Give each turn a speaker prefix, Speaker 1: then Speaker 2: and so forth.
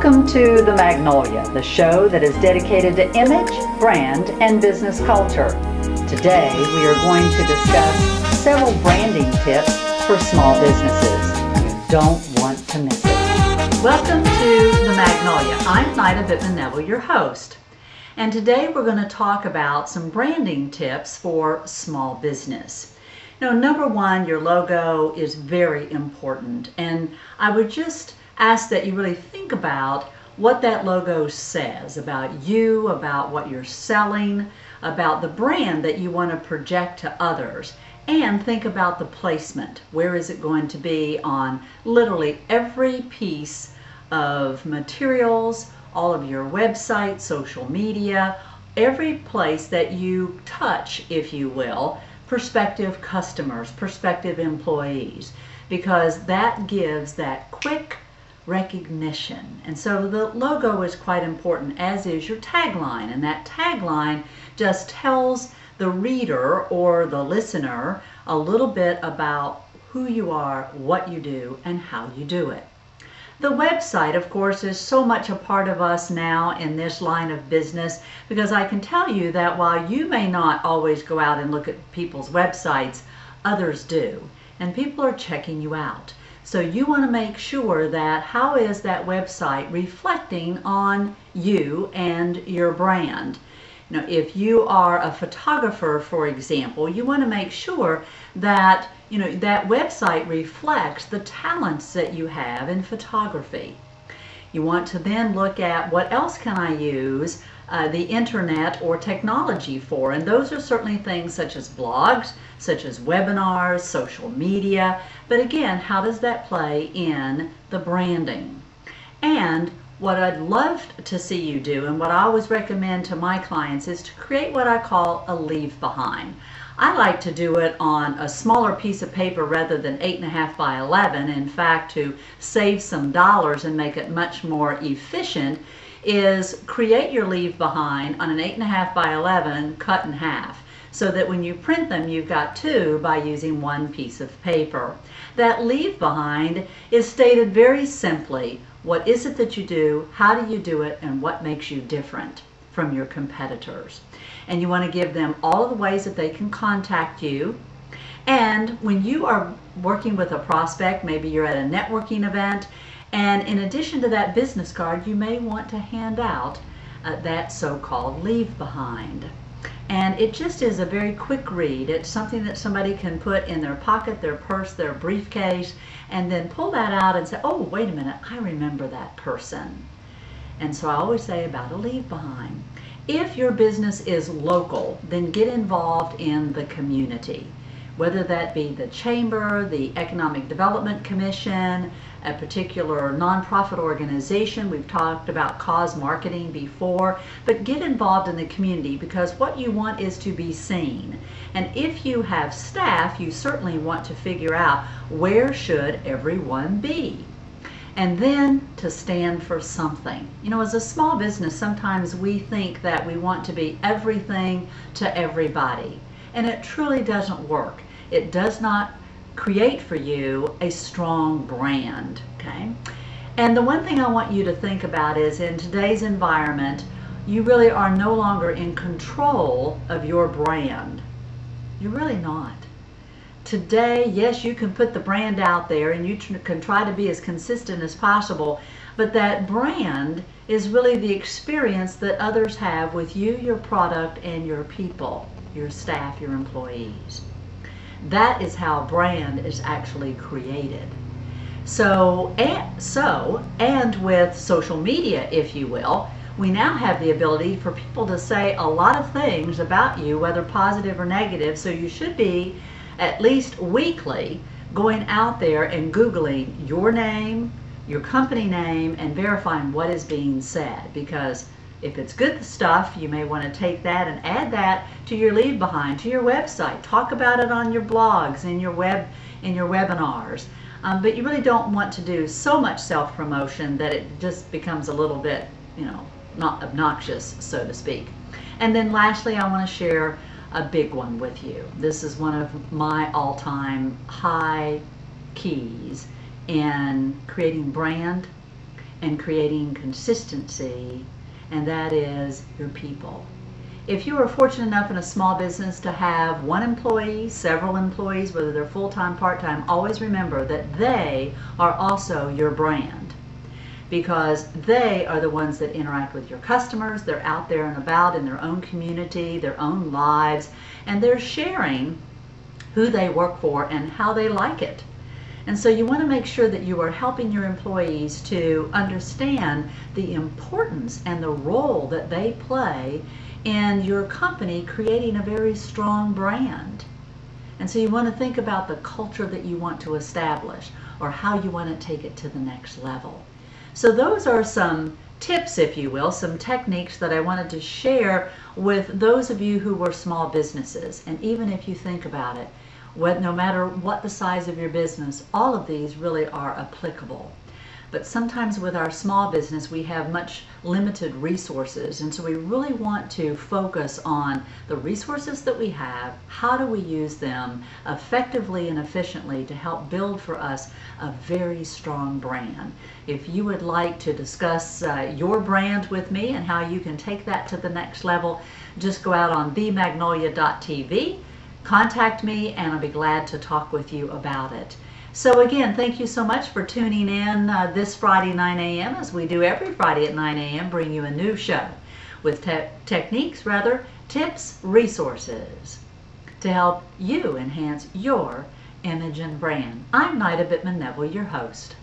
Speaker 1: Welcome to The Magnolia, the show that is dedicated to image, brand, and business culture. Today, we are going to discuss several branding tips for small businesses. You don't want to miss it. Welcome to The Magnolia. I'm Nyda Bittmann-Neville, your host. And today we're going to talk about some branding tips for small business. You know, number one, your logo is very important. And I would just ask that you really think about what that logo says about you, about what you're selling, about the brand that you want to project to others, and think about the placement. Where is it going to be on literally every piece of materials, all of your website, social media, every place that you touch, if you will, prospective customers, prospective employees, because that gives that quick recognition. And so the logo is quite important, as is your tagline, and that tagline just tells the reader or the listener a little bit about who you are, what you do, and how you do it. The website, of course, is so much a part of us now in this line of business, because I can tell you that while you may not always go out and look at people's websites, others do, and people are checking you out. So you want to make sure that how is that website reflecting on you and your brand. You know, if you are a photographer, for example, you want to make sure that that website reflects the talents that you have in photography. You want to then look at what else can I use the internet or technology for, and those are certainly things such as blogs, such as webinars, social media, but again, how does that play in the branding? And what I'd love to see you do, and what I always recommend to my clients, is to create what I call a leave behind. I like to do it on a smaller piece of paper rather than 8.5 by 11. In fact, to save some dollars and make it much more efficient, is create your leave behind on an 8.5 by 11 cut in half, so that when you print them, you've got two by using one piece of paper. That leave behind is stated very simply. What is it that you do? How do you do it? And what makes you different from your competitors? And you want to give them all of the ways that they can contact you. And when you are working with a prospect, maybe you're at a networking event, and in addition to that business card, you may want to hand out that so-called leave behind. And it just is a very quick read. It's something that somebody can put in their pocket, their purse, their briefcase, and then pull that out and say, oh, wait a minute, I remember that person. And so I always say about a leave behind. If your business is local, then get involved in the community, whether that be the chamber, the Economic Development Commission, a particular nonprofit organization. We've talked about cause marketing before, but get involved in the community, because what you want is to be seen. And if you have staff, you certainly want to figure out where should everyone be. And then to stand for something. You know, as a small business, sometimes we think that we want to be everything to everybody. And it truly doesn't work. It does not create for you a strong brand, okay? And the one thing I want you to think about is, in today's environment, you really are no longer in control of your brand. You're really not. Today, yes, you can put the brand out there and you can try to be as consistent as possible, but that brand is really the experience that others have with you, your product, and your people, your staff, your employees. That is how brand is actually created. So with social media, if you will, we now have the ability for people to say a lot of things about you, whether positive or negative, so you should be at least weekly going out there and Googling your name, your company name, and verifying what is being said, because if it's good stuff, you may want to take that and add that to your leave behind, to your website. Talk about it on your blogs, in your webinars. But you really don't want to do so much self-promotion that it just becomes a little bit, not obnoxious, so to speak. And then lastly, I want to share a big one with you. This is one of my all-time high keys in creating brand and creating consistency, and that is your people. If you are fortunate enough in a small business to have one employee, several employees, whether they're full-time, part-time, always remember that they are also your brand, because they are the ones that interact with your customers. They're out there and about in their own community, their own lives, and they're sharing who they work for and how they like it. And so you want to make sure that you are helping your employees to understand the importance and the role that they play in your company creating a very strong brand. And so you want to think about the culture that you want to establish, or how you want to take it to the next level. So those are some tips, if you will, some techniques that I wanted to share with those of you who were small businesses. And even if you think about it, no matter what the size of your business, all of these really are applicable. But sometimes with our small business, we have much limited resources, and so we really want to focus on the resources that we have. How do we use them effectively and efficiently to help build for us a very strong brand? If you would like to discuss your brand with me and how you can take that to the next level, just go out on themagnolia.tv, contact me, and I'll be glad to talk with you about it. So again, thank you so much for tuning in this Friday 9 a.m. as we do every Friday at 9 a.m. bring you a new show with tips, resources to help you enhance your image and brand. I'm Nyda Bittmann-Neville, your host.